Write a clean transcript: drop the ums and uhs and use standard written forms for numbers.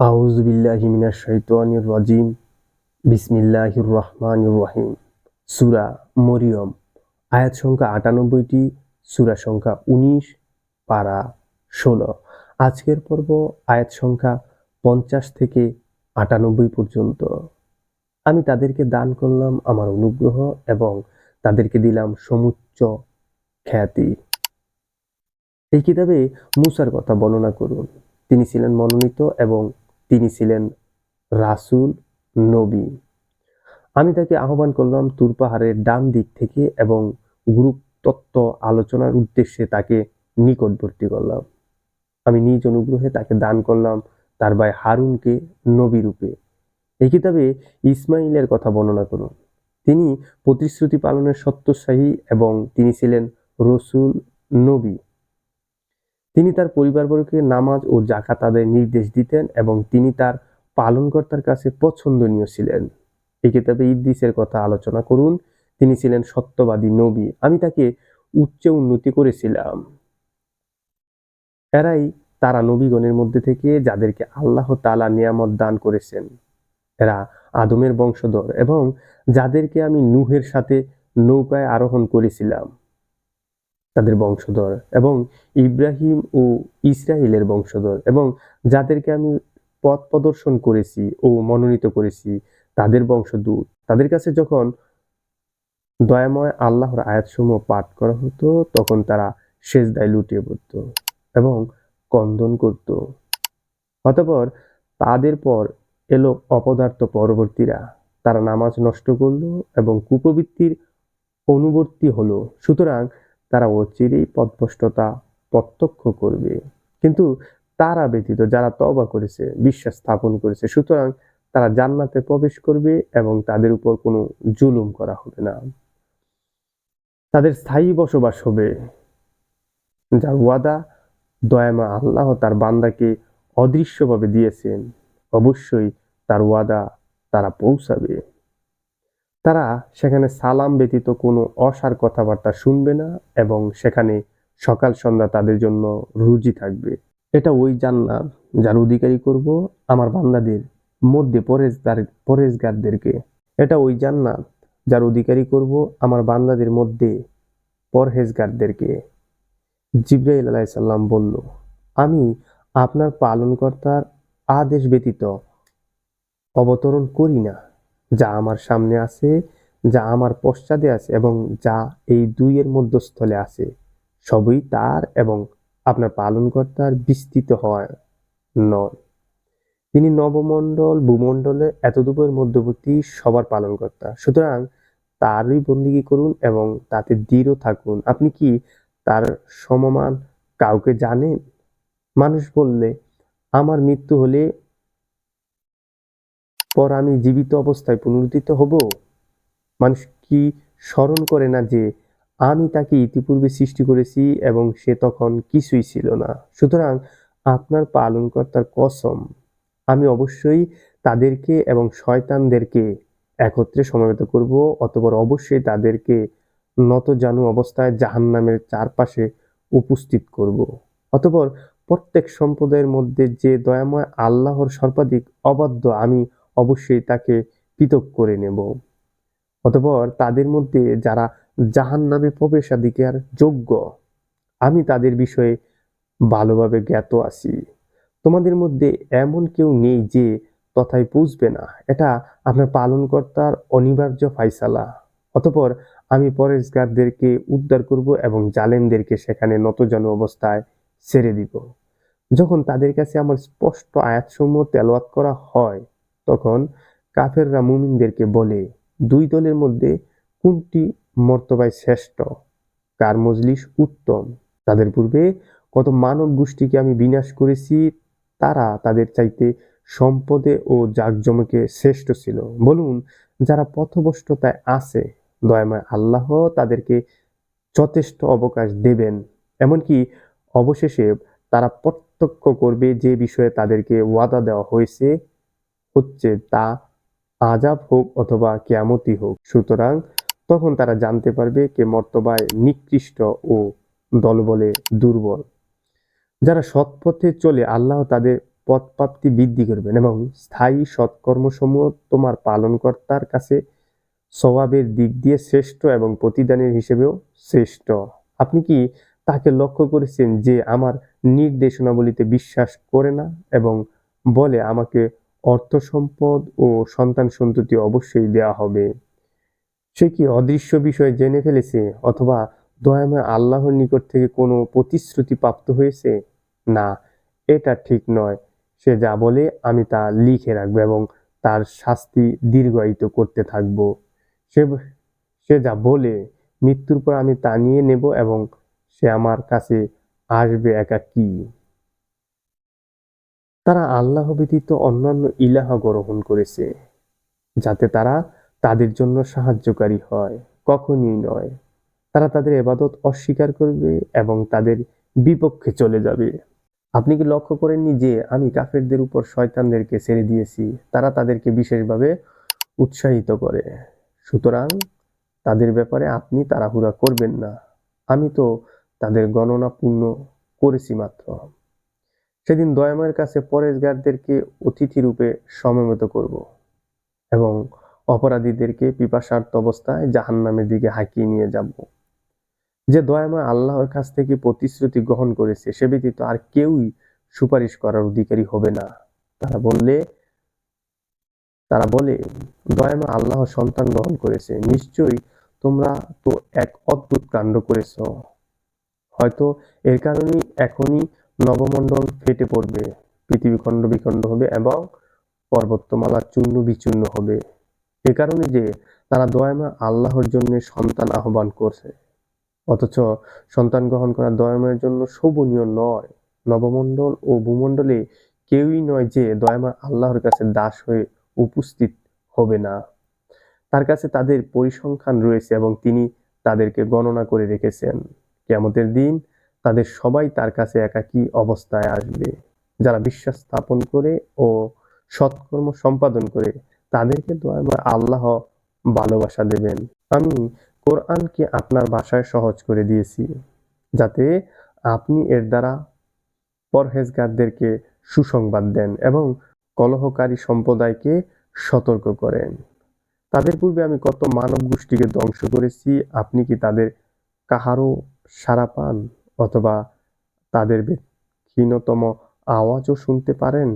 আউযু বিল্লাহি মিনাশ শাইতানির রাজিম। বিসমিল্লাহির রহমানির রহিম। সূরা মরিয়ম, আয়াত সংখ্যা ৯৮টি, সূরা সংখ্যা ১৯, পারা ১৬। আজকের পর্ব আয়াত সংখ্যা ৫০ থেকে ৯৮ পর্যন্ত। আমি তাদেরকে দান করলাম আমার অনুগ্রহ এবং তাদেরকে দিলাম সমুচ্চ খ্যাতি। এই কিতাবে মূসার কথা বর্ণনা করুন। তিনি ছিলেন মনোনীত এবং তিনি ছিলেন রাসূল, নবী। আমি তাকে আহ্বান করলাম তুর পাহাড়ের ডান দিক থেকে এবং গুরুত্বতত্ত্ব আলোচনার উদ্দেশ্যে তাকে নিকটবর্তী করলাম। আমি নিজ অনুগ্রহে তাকে দান করলাম তার ভাই হারুনকে নবী রূপে। এই কিতাবে ইসমাইলের কথা বর্ণনা করুন। তিনি প্রতিশ্রুতি পালনের সত্যসাহী এবং তিনি ছিলেন রসূল, নবী। তিনি তার পরিবারবর্গকে নামাজ ও যাকাত আদায়ের নির্দেশ দিতেন এবং তিনি তার পালনকর্তার কাছে পছন্দনীয় ছিলেন। এই কিতাবে ইদ্রিসের কথা আলোচনা করুন। তিনি ছিলেন সত্যবাদী নবী। আমি তাকে উচ্চ উন্নতি করেছিলাম। এরাই তারা নবীগণের মধ্যে থেকে যাদেরকে আল্লাহ তাআলা নিয়ামত দান করেছেন। এরা আদমের বংশধর এবং যাদেরকে আমি নূহের সাথে নৌকায় আরোহণ করেছিলাম তাদের বংশধর, এবং ইব্রাহিম ও ইসরাইলের বংশধর, এবং যাদেরকে আমি পথ প্রদর্শন করেছি ও মনোনীত করেছি তাদের বংশদূত। তাদের কাছে যখন দয়াময় আল্লাহর আয়াতসমূহ পাঠ করা হতো তখন তারা সেজদায় লুটিয়ে পড়ত এবং ক্রন্দন করত। অতঃপর তাদের পর এলো অপদার্থ পরবর্তীরা। তারা নামাজ নষ্ট করল এবং কুপ্রবৃত্তির অনুবর্তী হলো। সুতরাং তারা অচিরেই পথভ্রষ্টতা প্রত্যক্ষ করবে। কিন্তু তারা ব্যতীত যারা তওবা করেছে, বিশ্বাস স্থাপন করেছে, সুতরাং তারা জান্নাতে প্রবেশ করবে এবং তাদের উপর কোনো জুলুম করা হবে না। তাদের স্থায়ী বসবাস হবে। যার ওয়াদা দয়াময় আল্লাহ তার বান্দাকে অদৃশ্যভাবে দিয়েছেন, অবশ্যই তার ওয়াদা তারা পৌঁছাবে। তারা সেখানে সালাম ব্যতীত কোনো অসার কথাবার্তা শুনবে না এবং সেখানে সকাল সন্ধ্যা তাদের জন্য রুজি থাকবে। এটা ওই জান্নাত যার অধিকারী করব আমার বান্দাদের মধ্যে পরেজগারদেরকে। এটা ওই জান্নাত যার অধিকারী করব আমার বান্দাদের মধ্যে পরহেজগারদেরকে। জিবরাইল আলাইহিস সালাম বলল, আমি আপনার পালনকর্তার আদেশ ব্যতীত অবতরণ করি না। যা আমার সামনে আছে, যা আমার পশ্চাতে আছে এবং যা এই দুইয়ের মধ্যস্থলে আছে, সবই তার এবং আপনার পালনকর্তার বিস্তৃত হওয়া নয়। তিনি নবমণ্ডল ভূমণ্ডলে এতদূরের মধ্যবর্তী সবার পালনকর্তা। সুতরাং তারই বন্দিগি করুন এবং তাতে দৃঢ় থাকুন। আপনি কি তার সমমান কাউকে জানেন? মানুষ বললে, আমার মৃত্যু হলে পর আমি জীবিত অবস্থায় পুনরুত্থিত হব? মানুষ কি স্মরণ করে না যে আমি তাকে ইতিপূর্বে সৃষ্টি করেছি এবং সে তখন কিছুই ছিল না? সুতরাং আপনার পালনকর্তার কসম, আমি অবশ্যই তাদেরকে এবং শয়তানদেরকে একত্রে সমবেত করব, অতঃপর অবশ্যই তাদেরকে নতজানু অবস্থায় জাহান্নামের চারপাশে উপস্থিত করব। অতঃপর প্রত্যেক সম্প্রদায়ের মধ্যে যে দয়াময় আল্লাহর সর্বাধিক অবাধ্য আমি অবশ্যই তাকে পৃথক করে নেব। অতঃপর তাদের মধ্যে যারা জাহান্নামে প্রবেশাধিকার যোগ্য, আমি তাদের বিষয়ে ভালোভাবে জ্ঞাত আছি। তোমাদের মধ্যে এমন কেউ নেই যে তথায় পৌঁছবে না। এটা আপনার পালনকর্তার অনিবার্য ফায়সালা। অতঃপর আমি পরেজগারদেরকে উদ্ধার করব এবং জালেমদেরকে সেখানে নতজানু অবস্থায় ছেড়ে দিব। যখন তাদের কাছে আমার স্পষ্ট আয়াতসমূহ তেলাওয়াত করা হয় তখন কাফেররা মুমিনদেরকে বলে, দুই দলের মধ্যে কোনটি মর্তবায় শ্রেষ্ঠ, কার মজলিস উত্তম? তাদের পূর্বে কত মানব গোষ্ঠীকে আমি বিনাশ করেছি, তারা তাদের চাইতে সম্পদে ও জাকজমকে শ্রেষ্ঠ ছিল। বলুন, যারা পথভ্রষ্টতায় আছে দয়াময় আল্লাহ তাদেরকে যথেষ্ট অবকাশ দেবেন। এমনকি অবশেষে তারা প্রত্যক্ষ করবে যে বিষয়ে তাদেরকে ওয়াদা দেওয়া হচ্ছে তা আযাব হোক অথবা কিয়ামতই হোক। সুতরাং তখন তারা জানতে পারবে কে মর্তবায় নিকৃষ্ট ও দলবলে দুর্বল। যারা সৎপথে চলে আল্লাহ তাদের পদপ্রাপ্তি বৃদ্ধি করবেন এবং স্থায়ী সৎকর্মসমূহ তোমার পালনকর্তার কাছে স্বভাবের দিক দিয়ে শ্রেষ্ঠ এবং প্রতিদানের হিসেবেও শ্রেষ্ঠ। আপনি কি তাকে লক্ষ্য করেছেন যে আমার নির্দেশনাবলীতে বিশ্বাস করে না এবং বলে আমাকে অর্থ সম্পদ ও সন্তান সন্ততি অবশ্যই দেওয়া হবে? সে কি অদৃশ্য বিষয় জেনে ফেলেছে অথবা দয়াময় আল্লাহর নিকট থেকে কোনো প্রতিশ্রুতি প্রাপ্ত হয়েছে? না, এটা ঠিক নয়। সে যা বলে আমি তা লিখে রাখবো এবং তার শাস্তি দীর্ঘায়িত করতে থাকবো। সে সে যা বলে মৃত্যুর পর আমি তা নিয়ে নেব এবং সে আমার কাছে আসবে একাকী। তারা আল্লাহ ব্যতীত অন্যান্য ইলাহ গ্রহণ করেছে যাতে তারা তাদের জন্য সাহায্যকারী হয়, কখনই নয়। তারা তাদের ইবাদত অস্বীকার করবে এবং তাদের বিপক্ষে চলে যাবে। আপনি কি লক্ষ্য করেননি যে আমি কাফেরদের উপর শয়তানদেরকে ছেড়ে দিয়েছি, তারা তাদেরকে বিশেষভাবে উৎসাহিত করে? সুতরাং তাদের ব্যাপারে আপনি তাড়াহুড়া করবেন না। আমি তো তাদের গণনা পূর্ণ করেছি মাত্র। সেদিন দয়াময়ের কাছে পরেশগারদেরকে অতিথি রূপে সমবেত করব এবং অপরাধীদেরকে পিপাসার্ত অবস্থায় জাহান্নামের দিকে হাঁকিয়ে নিয়ে যাব। যে দয়াময় আল্লাহর কাছ থেকে প্রতিশ্রুতি গ্রহণ করেছে সে ব্যতীত আর কেউই সুপারিশ করার অধিকারী হবে না। তারা বলে দয়াময় আল্লাহ সন্তান গ্রহণ করেছে। নিশ্চয়ই তোমরা তো এক অদ্ভুত কাণ্ড করেছ। হয়তো এর কারণেই এখনই নবমণ্ডল ফেটে পড়বে, পৃথিবী খণ্ড বিখণ্ড হবে এবং পর্বতমালা চূর্ণ বিচূর্ণ হবে। এ কারণে যে তারা দয়াময় আল্লাহর জন্য সন্তান আহ্বান করছে, অথচ সন্তান গ্রহণ করা দয়াময়ের জন্য শোভনীয় নয়। নবমণ্ডল ও ভূমণ্ডলে কেউই নয় যে দয়াময় আল্লাহর কাছে দাস হয়ে উপস্থিত হবে না। তার কাছে তাদের পরিসংখ্যান রয়েছে এবং তিনি তাদেরকে গণনা করে রেখেছেন। কিয়ামতের দিন তাদের সবাই তার কাছে একাকী অবস্থায় আসবে। যারা বিশ্বাস স্থাপন করে ও সৎকর্ম সম্পাদন করে তাদেরকে দয়াময় আল্লাহ ভালোবাসা দেবেন। আমি কোরআনকে আপনার ভাষায় সহজ করে দিয়েছি যাতে আপনি এর দ্বারা পরহেজগারদেরকে সুসংবাদ দেন এবং কলহকারী সম্প্রদায়কে সতর্ক করেন। তাদের পূর্বে আমি কত মানব গোষ্ঠীকে ধ্বংস করেছি, আপনি কি তাদের কাহারও সাড়া পান অথবা তাদের ক্ষীণতম আওয়াজও শুনতে পারেন?